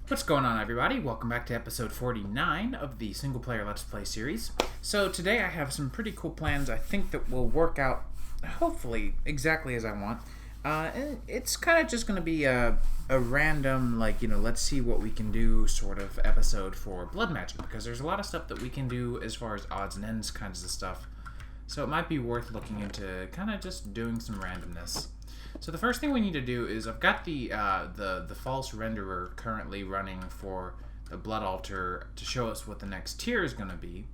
What's going on, everybody? Welcome back to episode 49 of the single player Let's Play series. So today I have some pretty cool plans I think that will work out, hopefully, exactly as I want. And it's kind of just going to be a random, let's see what we can do sort of episode for blood magic, because there's a lot of stuff that we can do as far as odds and ends kinds of stuff. So it might be worth looking into kind of just doing some randomness. So the first thing we need to do is I've got the false renderer currently running for the blood altar to show us what the next tier is going to be,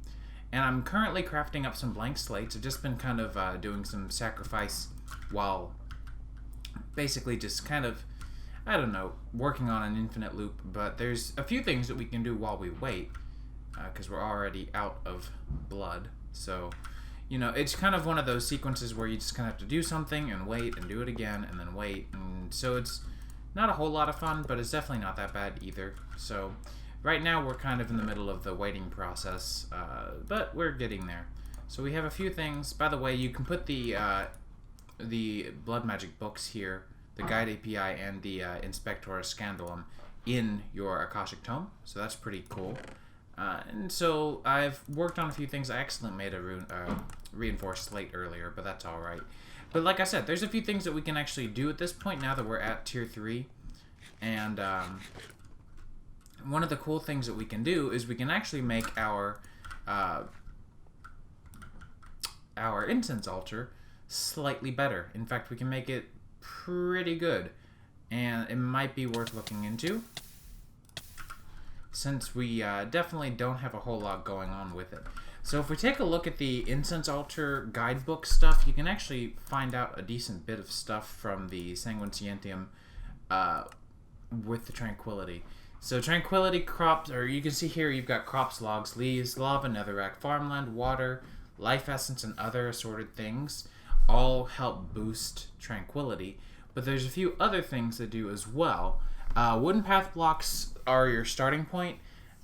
and I'm currently crafting up some blank slates. I've just been kind of doing some sacrifice while basically just kind of, I don't know, working on an infinite loop. But there's a few things that we can do while we wait, because we're already out of blood. So you know, it's kind of one of those sequences where you just kind of have to do something and wait and do it again and then wait. And so it's not a whole lot of fun, but it's definitely not that bad either. So right now we're kind of in the middle of the waiting process, but we're getting there. So we have a few things. By the way, you can put the blood magic books here, the guide API and the Inspector Scandalum in your Akashic Tome. So that's pretty cool. And so I've worked on a few things. I accidentally made a reinforced slate earlier, but that's alright. But like I said, there's a few things that we can actually do at this point now that we're at tier 3. And one of the cool things that we can do is we can actually make our incense altar slightly better. In fact, we can make it pretty good. And it might be worth looking into, since we definitely don't have a whole lot going on with it. So if we take a look at the incense altar guidebook stuff, you can actually find out a decent bit of stuff from the Sanguinentium with the Tranquility. So Tranquility crops, or you can see here you've got crops, logs, leaves, lava, netherrack, farmland, water, life essence, and other assorted things all help boost Tranquility. But there's a few other things that do as well. Wooden path blocks are your starting point,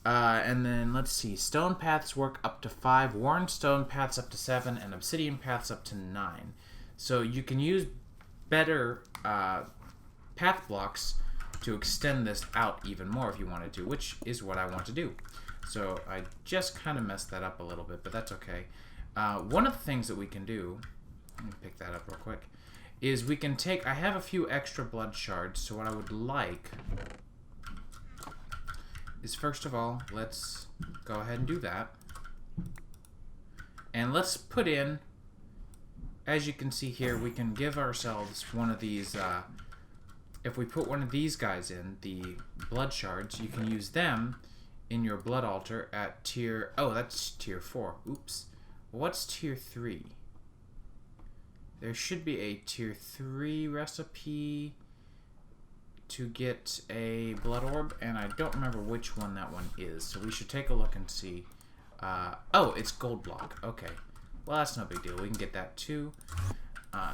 and then let's see, stone paths work up to 5, worn stone paths up to 7, and obsidian paths up to 9. So you can use better path blocks to extend this out even more if you wanted to, which is what I want to do. So I just kind of messed that up a little bit, but that's okay. One of the things that we can do, let me pick that up real quick, is we can take, I have a few extra blood shards, so what I would like is, first of all, let's go ahead and do that. And let's put in, as you can see here, we can give ourselves one of these, if we put one of these guys in, the blood shards, you can use them in your blood altar at tier, oh, that's tier 4, oops. What's tier 3? There should be a tier 3 recipe to get a blood orb, and I don't remember which one that one is, so we should take a look and see. Oh, it's gold block. Okay. Well, that's no big deal. We can get that too.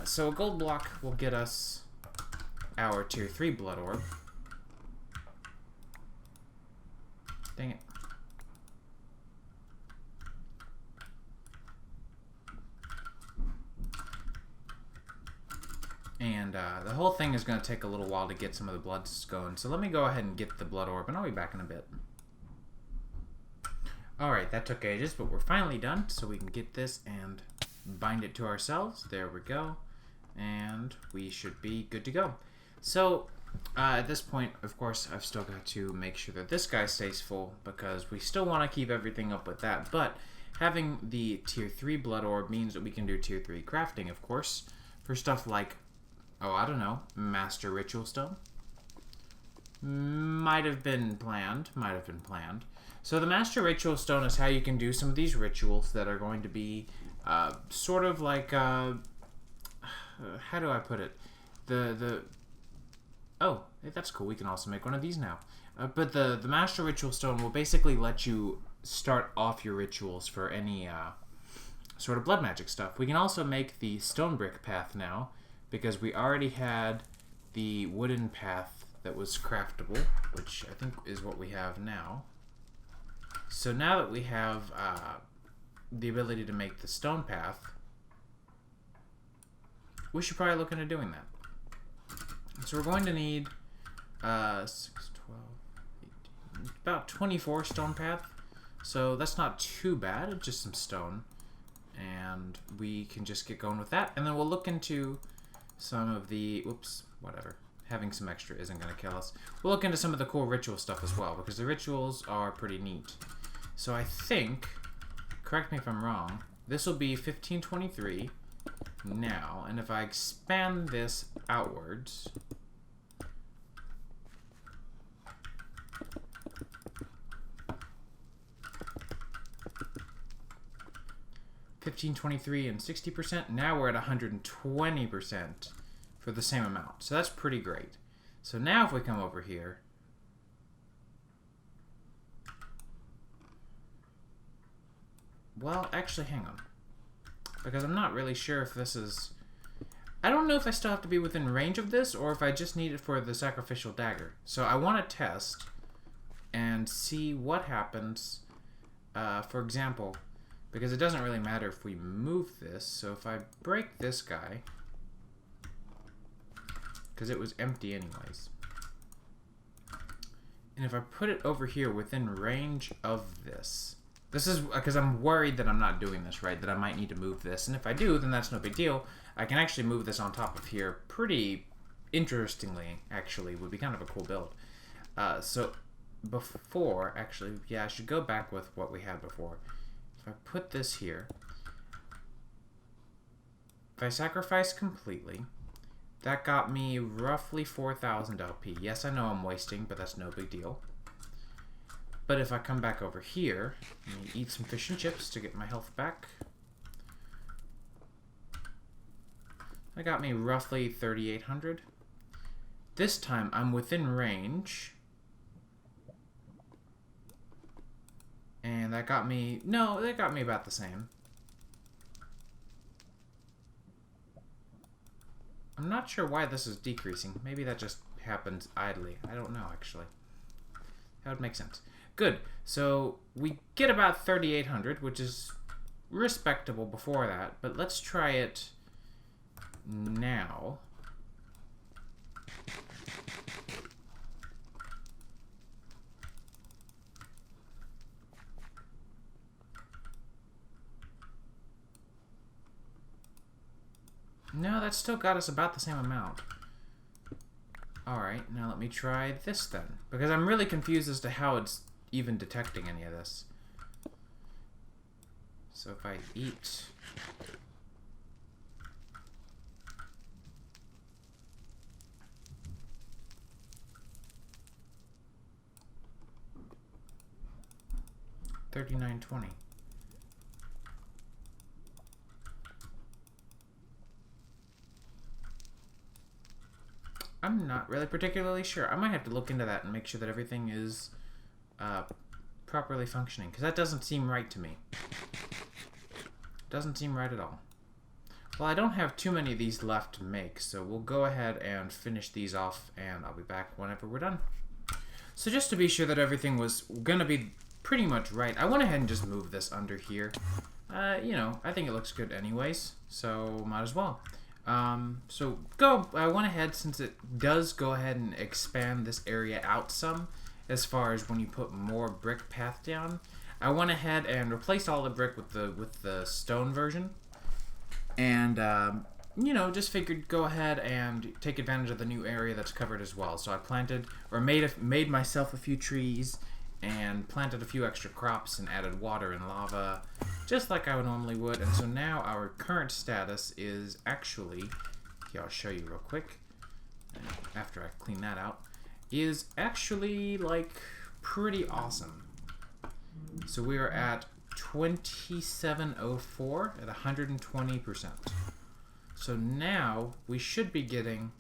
So a gold block will get us our tier 3 blood orb. Dang it. And the whole thing is going to take a little while to get some of the bloods going. So let me go ahead and get the blood orb, and I'll be back in a bit. Alright, that took ages, but we're finally done. So we can get this and bind it to ourselves. There we go. And we should be good to go. So at this point, of course, I've still got to make sure that this guy stays full, because we still want to keep everything up with that. But having the tier 3 blood orb means that we can do tier 3 crafting, of course, for stuff like, oh, I don't know, Master Ritual Stone. Might have been planned. So the Master Ritual Stone is how you can do some of these rituals that are going to be sort of like, how do I put it? Oh, hey, that's cool. We can also make one of these now. But the Master Ritual Stone will basically let you start off your rituals for any sort of blood magic stuff. We can also make the stone brick path now, because we already had the wooden path that was craftable, which I think is what we have now. So now that we have the ability to make the stone path, we should probably look into doing that. So we're going to need 6, 12, 18, about 24 stone path. So that's not too bad. It's just some stone. And we can just get going with that. And then we'll look into some of the... Whoops, whatever. Having some extra isn't going to kill us. We'll look into some of the cool ritual stuff as well, because the rituals are pretty neat. So I think, correct me if I'm wrong, this will be 1523 now. And if I expand this outwards... 1523 and 60%. Now we're at 120% for the same amount. So that's pretty great. So now if we come over here, well, actually, hang on. Because I'm not really sure if this is... I don't know if I still have to be within range of this or if I just need it for the sacrificial dagger. So I want to test and see what happens. For example... Because it doesn't really matter if we move this. So if I break this guy, because it was empty anyways, and if I put it over here within range of this, this is because I'm worried that I'm not doing this right, that I might need to move this. And if I do, then that's no big deal. I can actually move this on top of here pretty interestingly, actually. Would be kind of a cool build. So before, actually, yeah, I should go back with what we had before. If I put this here, if I sacrifice completely, that got me roughly 4,000 LP. Yes, I know I'm wasting, but that's no big deal. But if I come back over here, and eat some fish and chips to get my health back, that got me roughly 3,800. This time I'm within range. And that got me... No, that got me about the same. I'm not sure why this is decreasing. Maybe that just happens idly. I don't know, actually. That would make sense. Good. So we get about 3,800, which is respectable before that. But let's try it now. No, that still got us about the same amount. Alright, now let me try this then. Because I'm really confused as to how it's even detecting any of this. So if I eat... $39.20. I'm not really particularly sure. I might have to look into that and make sure that everything is properly functioning, because that doesn't seem right to me. Doesn't seem right at all. Well, I don't have too many of these left to make, so we'll go ahead and finish these off, and I'll be back whenever we're done. So just to be sure that everything was going to be pretty much right, I went ahead and just moved this under here. You know, I think it looks good anyways, so might as well. I went ahead, since it does go ahead and expand this area out some, as far as when you put more brick path down, I went ahead and replaced all the brick with the stone version, and you know, just figured go ahead and take advantage of the new area that's covered as well. So I planted, or made myself a few trees, and planted a few extra crops, and added water and lava, just like I normally would. And so now our current status is actually, here I'll show you real quick, after I clean that out, is actually like pretty awesome. So we are at 2704 at 120%. So now we should be getting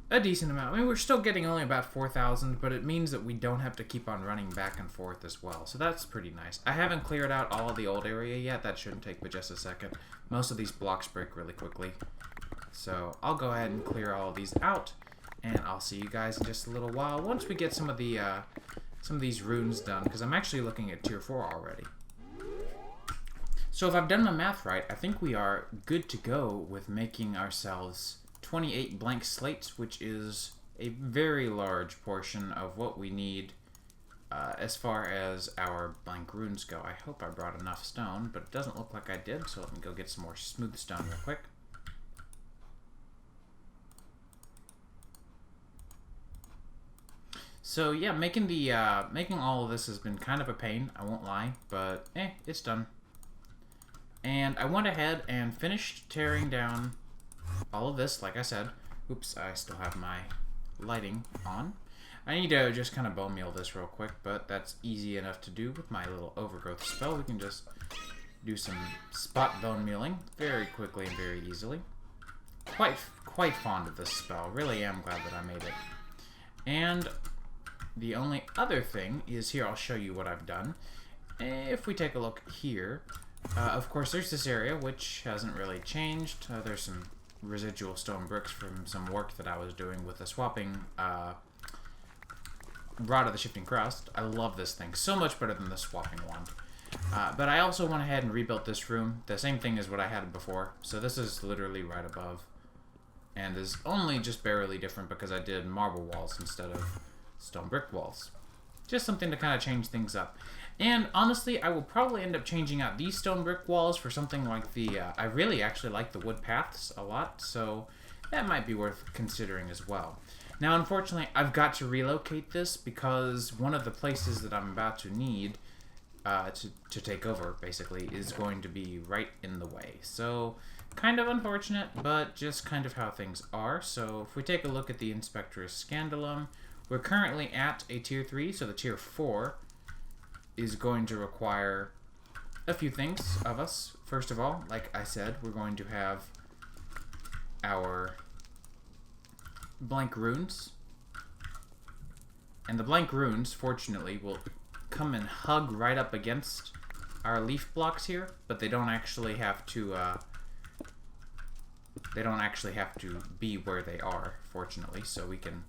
a decent amount. I mean, we're still getting only about 4,000, but it means that we don't have to keep on running back and forth as well. So that's pretty nice. I haven't cleared out all of the old area yet. That shouldn't take but just a second. Most of these blocks break really quickly. So I'll go ahead and clear all of these out, and I'll see you guys in just a little while once we get some of these runes done, because I'm actually looking at tier 4 already. So if I've done my math right, I think we are good to go with making ourselves 28 blank slates, which is a very large portion of what we need as far as our blank runes go. I hope I brought enough stone, but it doesn't look like I did, so let me go get some more smooth stone real quick. So yeah, making all of this has been kind of a pain, I won't lie, but it's done. And I went ahead and finished tearing down all of this, like I said. Oops, I still have my lighting on. I need to just kind of bone meal this real quick, but that's easy enough to do with my little overgrowth spell. We can just do some spot bone mealing very quickly and very easily. Quite fond of this spell. Really am glad that I made it. And the only other thing is here, I'll show you what I've done. If we take a look here, of course there's this area which hasn't really changed. There's some residual stone bricks from some work that I was doing with the swapping Rod of the Shifting Crust. I love this thing so much better than the swapping wand. But I also went ahead and rebuilt this room, the same thing as what I had before. So this is literally right above, and is only just barely different because I did marble walls instead of stone brick walls. Just something to kind of change things up. And honestly, I will probably end up changing out these stone brick walls for something like the, I really actually like the wood paths a lot, so that might be worth considering as well. Now, unfortunately, I've got to relocate this because one of the places that I'm about to need to take over, basically, is going to be right in the way. So, kind of unfortunate, but just kind of how things are. So, if we take a look at the Inspector's Scandalum, we're currently at a tier 3, so the tier 4 is going to require a few things of us. First of all, like I said, we're going to have our blank runes. And the blank runes, fortunately, will come and hug right up against our leaf blocks here, but they don't actually have to be where they are, fortunately, so we can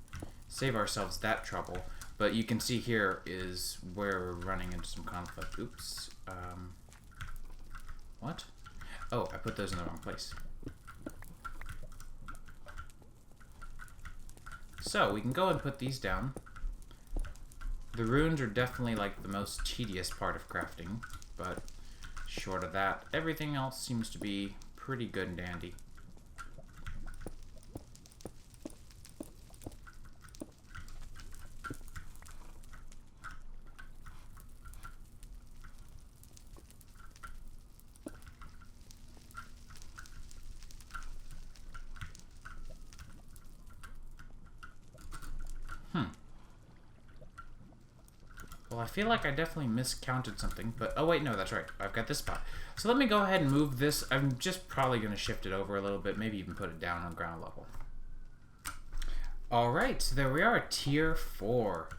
save ourselves that trouble. But you can see here is where we're running into some conflict. Oops. What? Oh, I put those in the wrong place. So, we can go and put these down. The runes are definitely like the most tedious part of crafting, but short of that, everything else seems to be pretty good and dandy. Well, I feel like I definitely miscounted something, but oh wait, no, that's right. I've got this spot. So let me go ahead and move this. I'm just probably going to shift it over a little bit, maybe even put it down on ground level. Alright, so there we are, tier 4.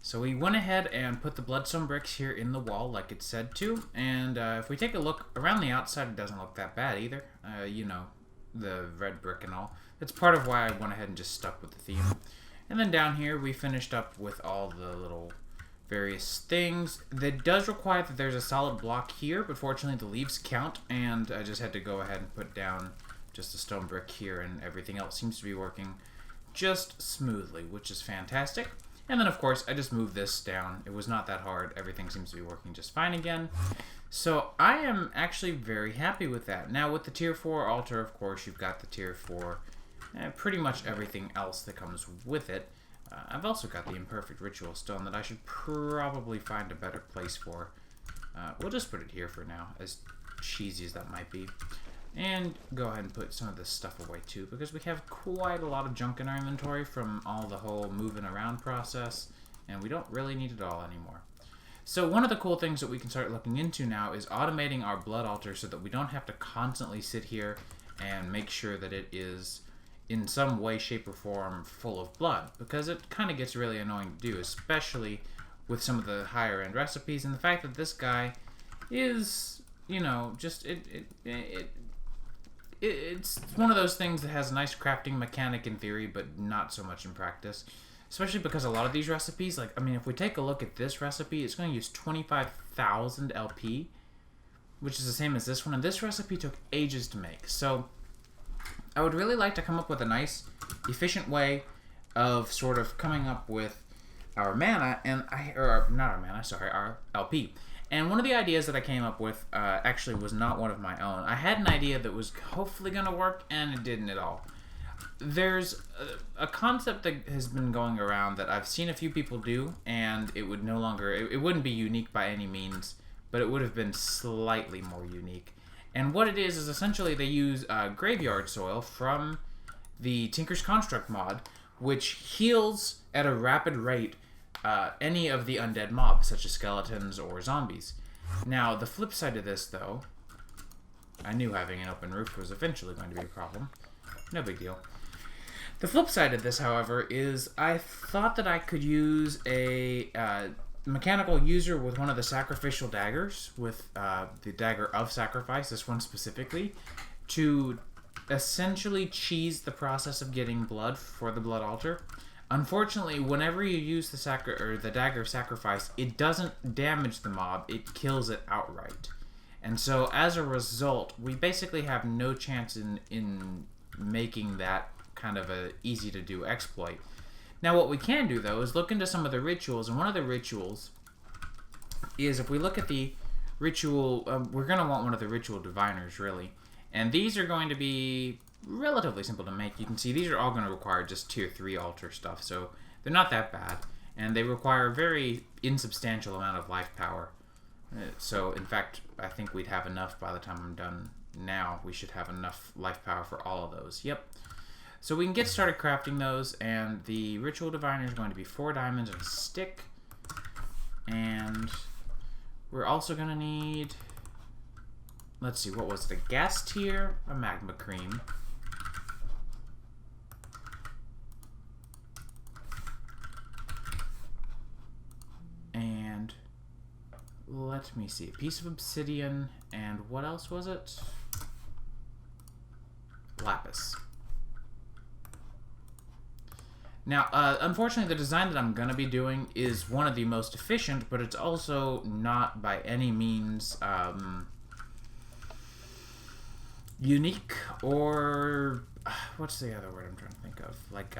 So we went ahead and put the bloodstone bricks here in the wall like it said to, and if we take a look around the outside, it doesn't look that bad either. You know, the red brick and all. That's part of why I went ahead and just stuck with the theme. And then down here, we finished up with all the little various things. That does require that there's a solid block here, but fortunately the leaves count, and I just had to go ahead and put down just a stone brick here, and everything else seems to be working just smoothly, which is fantastic. And then of course I just moved this down. It was not that hard. Everything seems to be working just fine again. So I am actually very happy with that. Now with the tier 4 altar, of course, you've got the tier 4 pretty much everything else that comes with it. I've also got the imperfect ritual stone that I should probably find a better place for. We'll just put it here for now, as cheesy as that might be. And go ahead and put some of this stuff away too, because we have quite a lot of junk in our inventory from all the whole moving around process, and we don't really need it all anymore. So one of the cool things that we can start looking into now is automating our blood altar so that we don't have to constantly sit here and make sure that it is in some way, shape, or form full of blood, because it kind of gets really annoying to do, especially with some of the higher end recipes, and the fact that this guy is, you know, just it's one of those things that has a nice crafting mechanic in theory, but not so much in practice, especially because a lot of these recipes, like, I mean, if we take a look at this recipe, it's going to use 25,000 LP, which is the same as this one, and this recipe took ages to make. So I would really like to come up with a nice, efficient way of sort of coming up with our mana, and or not our mana, sorry, our LP. And one of the ideas that I came up with actually was not one of my own. I had an idea that was hopefully going to work, and it didn't at all. There's a concept that has been going around that I've seen a few people do, and it would no longer, it wouldn't be unique by any means, but it would have been slightly more unique. And what it is essentially they use graveyard soil from the Tinker's Construct mod, which heals at a rapid rate any of the undead mobs, such as skeletons or zombies. Now, the flip side of this, though, I knew having an open roof was eventually going to be a problem. No big deal. The flip side of this, however, is I thought that I could use a mechanical user with one of the sacrificial daggers, with the dagger of sacrifice, this one specifically, to essentially cheese the process of getting blood for the blood altar. Unfortunately, whenever you use the dagger of sacrifice, it doesn't damage the mob, it kills it outright. And so, as a result, we basically have no chance in making that kind of a easy-to-do exploit. Now, what we can do, though, is look into some of the rituals, and one of the rituals is, if we look at the ritual, we're going to want one of the ritual diviners, really. And these are going to be relatively simple to make. You can see these are all going to require just tier 3 altar stuff, so they're not that bad. And they require a very insubstantial amount of life power. So, in fact, I think we'd have enough by the time I'm done now. We should have enough life power for all of those. Yep. So we can get started crafting those, and the Ritual Diviner is going to be 4 diamonds and a stick. And we're also going to need, let's see, what was it? A gas tier, a magma cream. And let me see, a piece of obsidian, and what else was it? Lapis. Now, unfortunately, the design that I'm going to be doing is one of the most efficient, but it's also not by any means unique, or what's the other word I'm trying to think of? Like,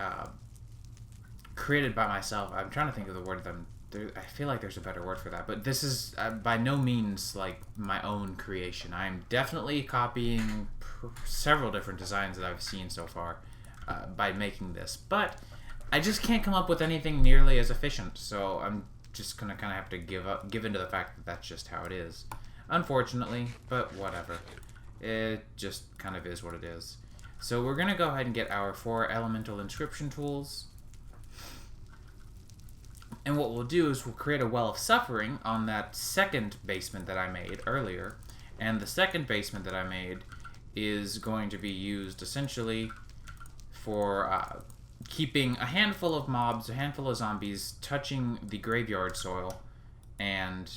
created by myself. I'm trying to think of the word that I feel like there's a better word for that, but this is by no means like my own creation. I'm definitely copying several different designs that I've seen so far by making this, but I just can't come up with anything nearly as efficient, so I'm just gonna kind of have to give into the fact that that's just how it is. Unfortunately, but whatever. It just kind of is what it is. So we're gonna go ahead and get our 4 elemental inscription tools. And what we'll do is we'll create a well of suffering on that second basement that I made earlier. And the second basement that I made is going to be used essentially for keeping a handful of mobs, a handful of zombies touching the graveyard soil, and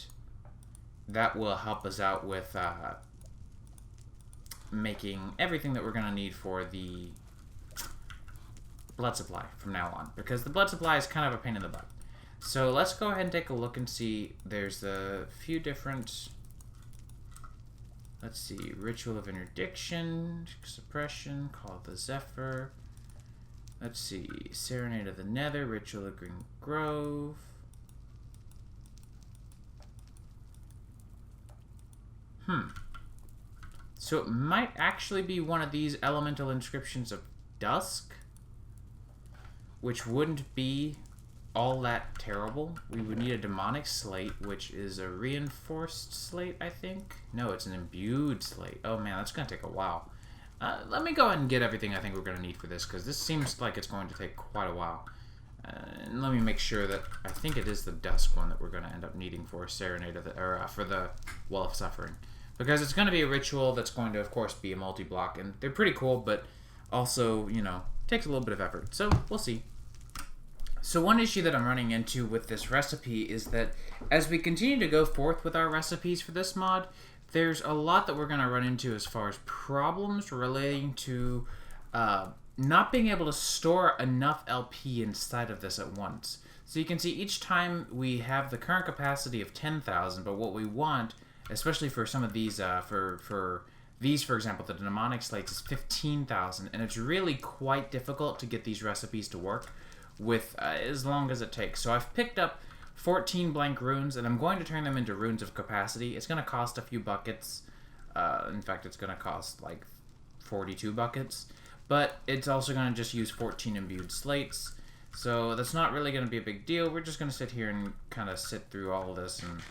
that will help us out with making everything that we're going to need for the blood supply from now on, because the blood supply is kind of a pain in the butt. So let's go ahead and take a look and see. There's a few different, let's see, Ritual of Interdiction, Suppression, Call of the Zephyr. Let's see, Serenade of the Nether, Ritual of Green Grove. So it might actually be one of these elemental inscriptions of Dusk, which wouldn't be all that terrible. We would need a demonic slate, which is a reinforced slate, I think. No, it's an imbued slate. Oh man, that's going to take a while. Let me go ahead and get everything I think we're going to need for this, because this seems like it's going to take quite a while. And let me make sure that I think it is the Dusk one that we're going to end up needing for Serenade of the, or for the Well of Suffering, because it's going to be a ritual that's going to, of course, be a multi-block, and they're pretty cool, but also, you know, takes a little bit of effort. So we'll see. So one issue that I'm running into with this recipe is that as we continue to go forth with our recipes for this mod, there's a lot that we're going to run into as far as problems relating to not being able to store enough LP inside of this at once. So you can see each time we have the current capacity of 10,000, but what we want, especially for some of these, for these, for example, the demonic slates is 15,000, and it's really quite difficult to get these recipes to work. with as long as it takes. So I've picked up 14 blank runes, and I'm going to turn them into runes of capacity. It's going to cost a few buckets. In fact, it's going to cost like 42 buckets. But it's also going to just use 14 imbued slates. So that's not really going to be a big deal. We're just going to sit here and kind of sit through all of this and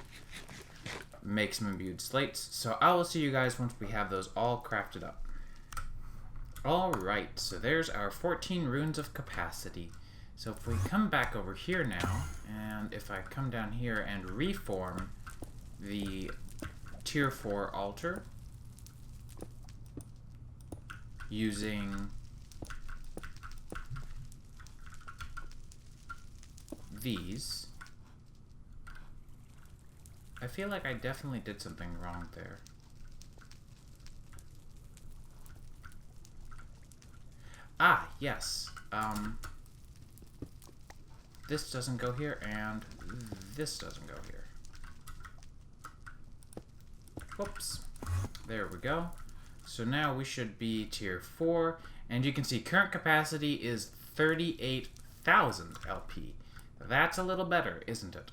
make some imbued slates. So I will see you guys once we have those all crafted up. Alright, so there's our 14 runes of capacity. So if we come back over here now, and if I come down here and reform the tier 4 altar using these, I feel like I definitely did something wrong there. Ah, yes. This doesn't go here, and this doesn't go here. Whoops. There we go. So now we should be tier 4, and you can see current capacity is 38,000 LP. That's a little better, isn't it?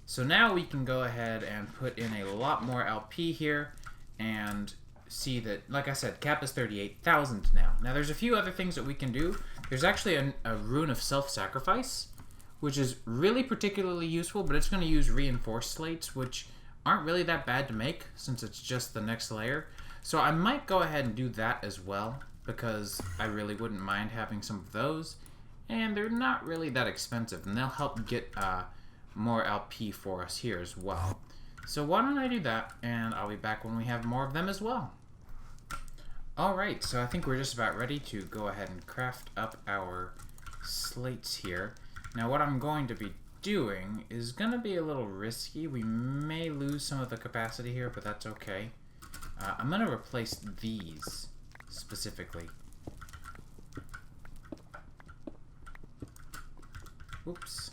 So now we can go ahead and put in a lot more LP here, and see that, like I said, cap is 38,000 now. Now there's a few other things that we can do. There's actually a rune of self-sacrifice, which is really particularly useful, but it's going to use reinforced slates, which aren't really that bad to make since it's just the next layer. So I might go ahead and do that as well, because I really wouldn't mind having some of those, and they're not really that expensive, and they'll help get more LP for us here as well. So why don't I do that, and I'll be back when we have more of them as well. Alright, so I think we're just about ready to go ahead and craft up our slates here. Now what I'm going to be doing is going to be a little risky. We may lose some of the capacity here, but that's okay. I'm going to replace these specifically. Oops.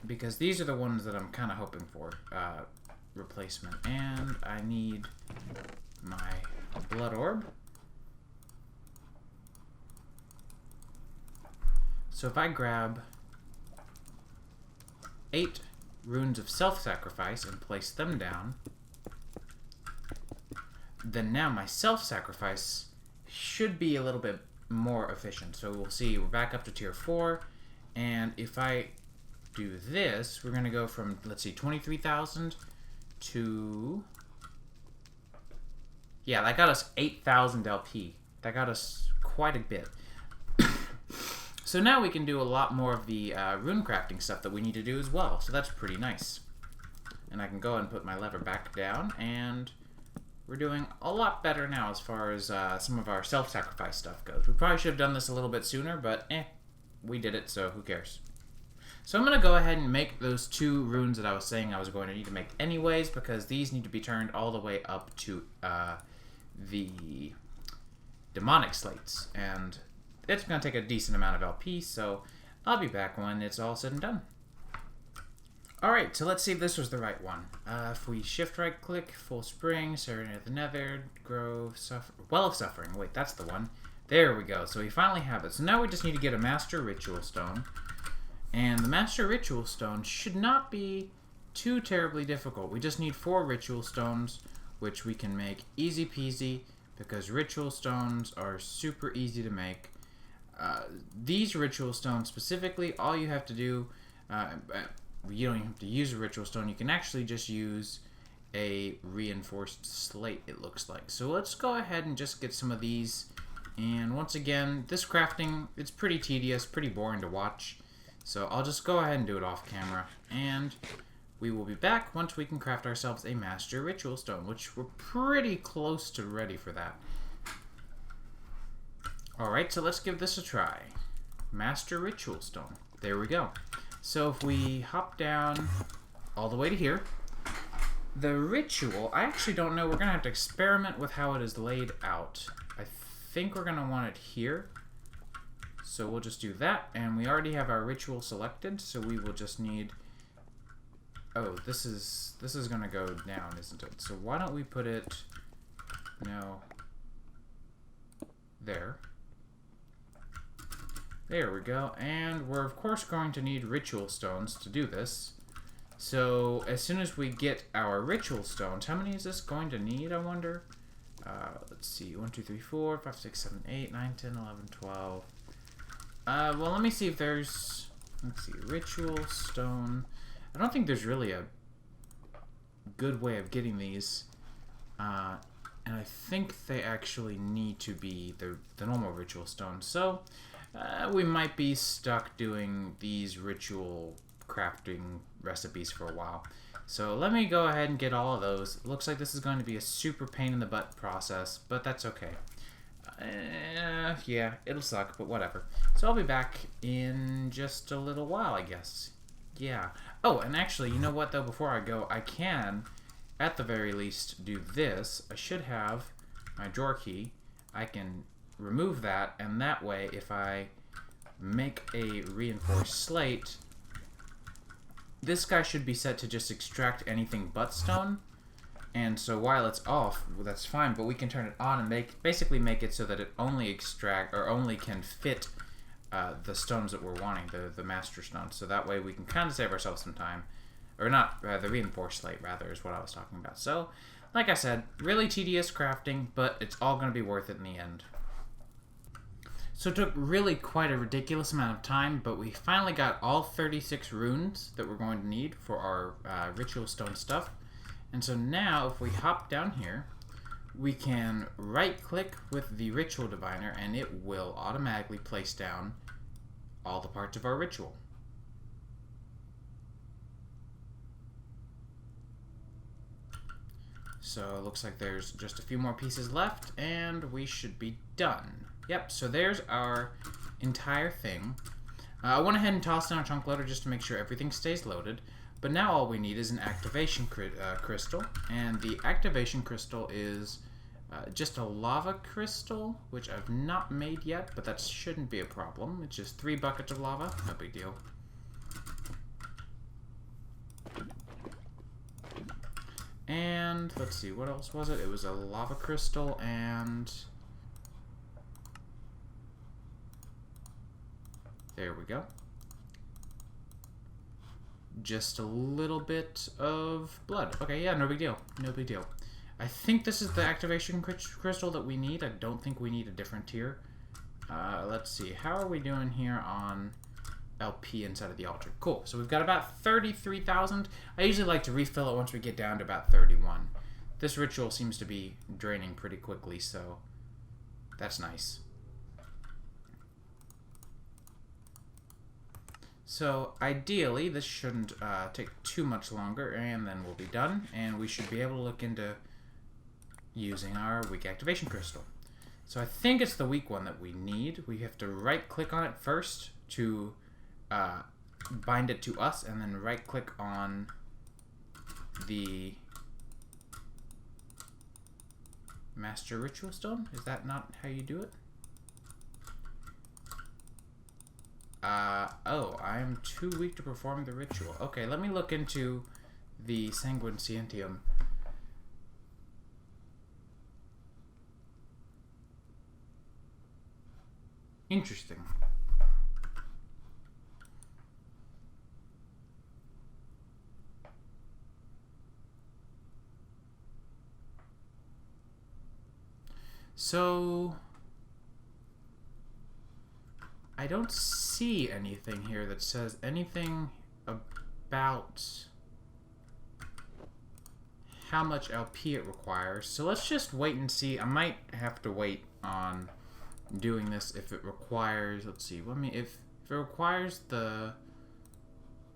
Because these are the ones that I'm kind of hoping for replacement. And I need my blood orb. So if I grab 8 runes of self-sacrifice and place them down, then now my self-sacrifice should be a little bit more efficient. So we'll see, we're back up to tier 4, and if I do this, we're going to go from, let's see, 23,000 to... yeah, that got us 8,000 LP. That got us quite a bit. So now we can do a lot more of the rune crafting stuff that we need to do as well. So that's pretty nice. And I can go and put my lever back down, and we're doing a lot better now as far as some of our self-sacrifice stuff goes. We probably should have done this a little bit sooner, but we did it, so who cares. So I'm going to go ahead and make those 2 runes that I was saying I was going to need to make anyways, because these need to be turned all the way up to the demonic slates. And it's going to take a decent amount of LP, so I'll be back when it's all said and done. Alright, so let's see if this was the right one. If we shift right click, full spring, Serenity of the Nether, Grove, Well of Suffering. Wait, that's the one. There we go. So we finally have it. So now we just need to get a Master Ritual Stone. And the Master Ritual Stone should not be too terribly difficult. We just need 4 Ritual Stones, which we can make easy peasy, because Ritual Stones are super easy to make. These Ritual Stones specifically, all you have to do, you don't even have to use a Ritual Stone, you can actually just use a reinforced slate, it looks like. So let's go ahead and just get some of these. And once again, this crafting, it's pretty tedious, pretty boring to watch. So I'll just go ahead and do it off camera, and we will be back once we can craft ourselves a Master Ritual Stone, which we're pretty close to ready for that. Alright, so let's give this a try. Master Ritual Stone. There we go. So if we hop down all the way to here, the ritual, I actually don't know. We're going to have to experiment with how it is laid out. I think we're going to want it here. So we'll just do that, and we already have our ritual selected, so we will just need... oh, this is going to go down, isn't it? So why don't we put it... no... there. There we go. And we're, of course, going to need ritual stones to do this. So, as soon as we get our ritual stones, how many is this going to need, I wonder? Let's see. 1, 2, 3, 4, 5, 6, 7, 8, 9, 10, 11, 12. Well, let me see if there's... Let's see. Ritual stone. I don't think there's really a good way of getting these. And I think they actually need to be the normal ritual stones. So, we might be stuck doing these ritual crafting recipes for a while. So let me go ahead and get all of those. It looks like this is going to be a super pain in the butt process, but that's okay. Yeah, it'll suck, but whatever. So I'll be back in just a little while, I guess. Yeah. Oh, and actually, you know what, though? Before I go, I can, at the very least, do this. I should have my drawer key. I can remove that, and that way, if I make a reinforced slate, this guy should be set to just extract anything but stone. And so while it's off, well, that's fine, but we can turn it on and basically make it so that it only extract, or only can fit the stones that we're wanting, the master stones. So that way we can kind of save ourselves some time. Or not, the reinforced slate, rather, is what I was talking about. So, like I said, really tedious crafting, but it's all going to be worth it in the end. So it took really quite a ridiculous amount of time, but we finally got all 36 runes that we're going to need for our ritual stone stuff. And so now, if we hop down here, we can right-click with the ritual diviner, and it will automatically place down all the parts of our ritual. So it looks like there's just a few more pieces left, and we should be done. Yep, so there's our entire thing. I went ahead and tossed in our chunk loader just to make sure everything stays loaded. But now all we need is an activation crystal. And the activation crystal is just a lava crystal, which I've not made yet, but that shouldn't be a problem. It's just 3 buckets of lava, no big deal. And let's see, what else was it? It was a lava crystal and... There we go. Just a little bit of blood. Okay, yeah, no big deal. No big deal. I think this is the activation crystal that we need. I don't think we need a different tier. Let's see. How are we doing here on LP inside of the altar? Cool. So we've got about 33,000. I usually like to refill it once we get down to about 31. This ritual seems to be draining pretty quickly, so that's nice. So ideally, this shouldn't take too much longer, and then we'll be done, and we should be able to look into using our weak activation crystal. So I think it's the weak one that we need. We have to right-click on it first to bind it to us, and then right-click on the Master Ritual Stone. Is that not how you do it? Oh, I'm too weak to perform the ritual. Okay, let me look into the Sanguine Scientium. Interesting. So... I don't see anything here that says anything about how much LP it requires. So let's just wait and see. I might have to wait on doing this if it requires, let's see, if it requires the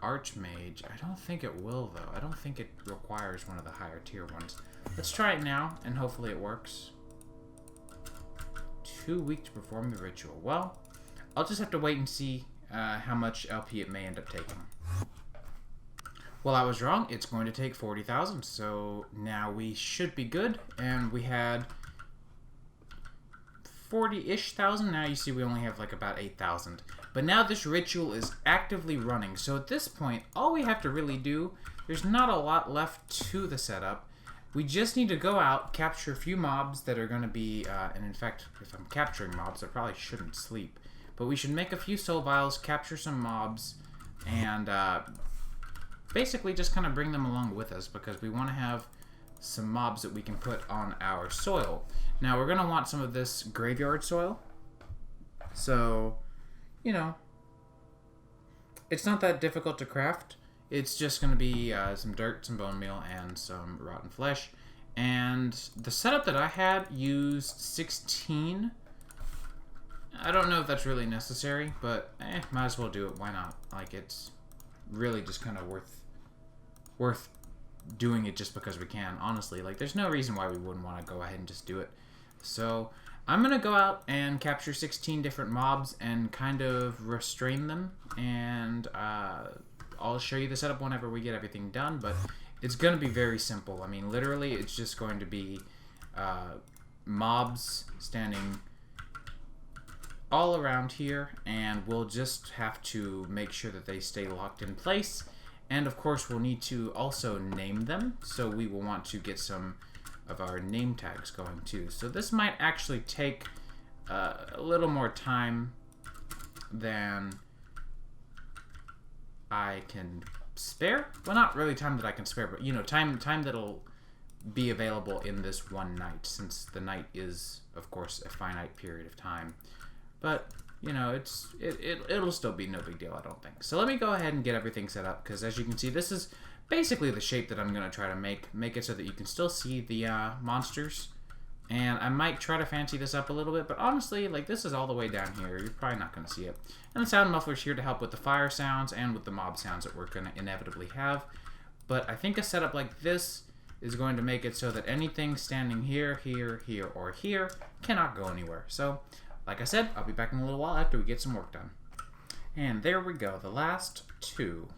Archmage. I don't think it will, though. I don't think it requires one of the higher tier ones. Let's try it now, and hopefully it works. Too weak to perform the ritual. Well, I'll just have to wait and see how much LP it may end up taking. Well, I was wrong. It's going to take 40,000, so now we should be good. And we had 40-ish thousand. Now you see we only have like about 8,000. But now this ritual is actively running. So at this point, all we have to really do, there's not a lot left to the setup. We just need to go out, capture a few mobs that are going to be, and in fact, if I'm capturing mobs, I probably shouldn't sleep. But we should make a few soul vials, capture some mobs, and basically just kind of bring them along with us because we want to have some mobs that we can put on our soil. Now we're going to want some of this graveyard soil. So, you know, it's not that difficult to craft. It's just going to be some dirt, some bone meal, and some rotten flesh. And the setup that I had used 16. I don't know if that's really necessary, but might as well do it. Why not? Like, it's really just kind of worth doing it just because we can. Honestly, like, there's no reason why we wouldn't want to go ahead and just do it. So I'm gonna go out and capture 16 different mobs and kind of restrain them, and I'll show you the setup whenever we get everything done. But it's gonna be very simple. I mean, literally, it's just going to be mobs standing all around here, and we'll just have to make sure that they stay locked in place. And of course we'll need to also name them, so we will want to get some of our name tags going too. So this might actually take a little more time than I can spare. Well, not really time that I can spare, but you know, time that'll be available in this one night, since the night is of course a finite period of time. But you know, it'll still be no big deal, I don't think. So let me go ahead and get everything set up, because as you can see, this is basically the shape that I'm going to try to make it so that you can still see the monsters. And I might try to fancy this up a little bit, but honestly, like, this is all the way down here. You're probably not going to see it. And the sound muffler's here to help with the fire sounds and with the mob sounds that we're going to inevitably have. But I think a setup like this is going to make it so that anything standing here, here, here, or here cannot go anywhere. So like I said, I'll be back in a little while after we get some work done. And there we go, the last two.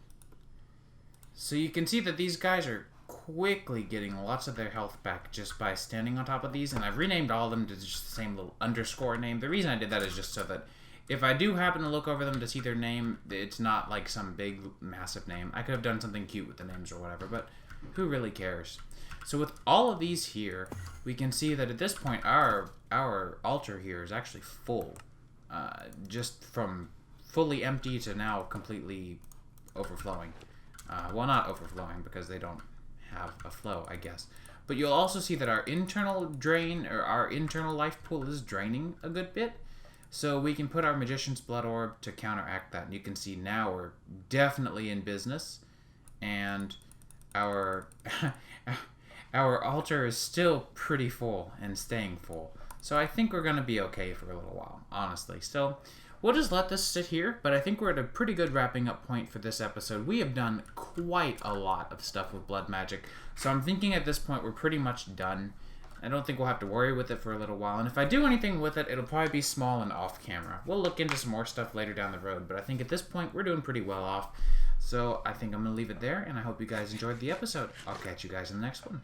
So you can see that these guys are quickly getting lots of their health back just by standing on top of these, and I've renamed all of them to just the same little underscore name. The reason I did that is just so that if I do happen to look over them to see their name, it's not like some big, massive name. I could have done something cute with the names or whatever, but who really cares? So with all of these here, we can see that at this point our altar here is actually full. Just from fully empty to now completely overflowing. Well, not overflowing because they don't have a flow, I guess. But you'll also see that our internal drain, or our internal life pool, is draining a good bit. So we can put our Magician's Blood Orb to counteract that. And you can see now we're definitely in business. And our our altar is still pretty full and staying full. So I think we're going to be okay for a little while, honestly. So we'll just let this sit here, but I think we're at a pretty good wrapping up point for this episode. We have done quite a lot of stuff with blood magic, so I'm thinking at this point we're pretty much done. I don't think we'll have to worry with it for a little while, and if I do anything with it, it'll probably be small and off camera. We'll look into some more stuff later down the road, but I think at this point we're doing pretty well off. So I think I'm going to leave it there, and I hope you guys enjoyed the episode. I'll catch you guys in the next one.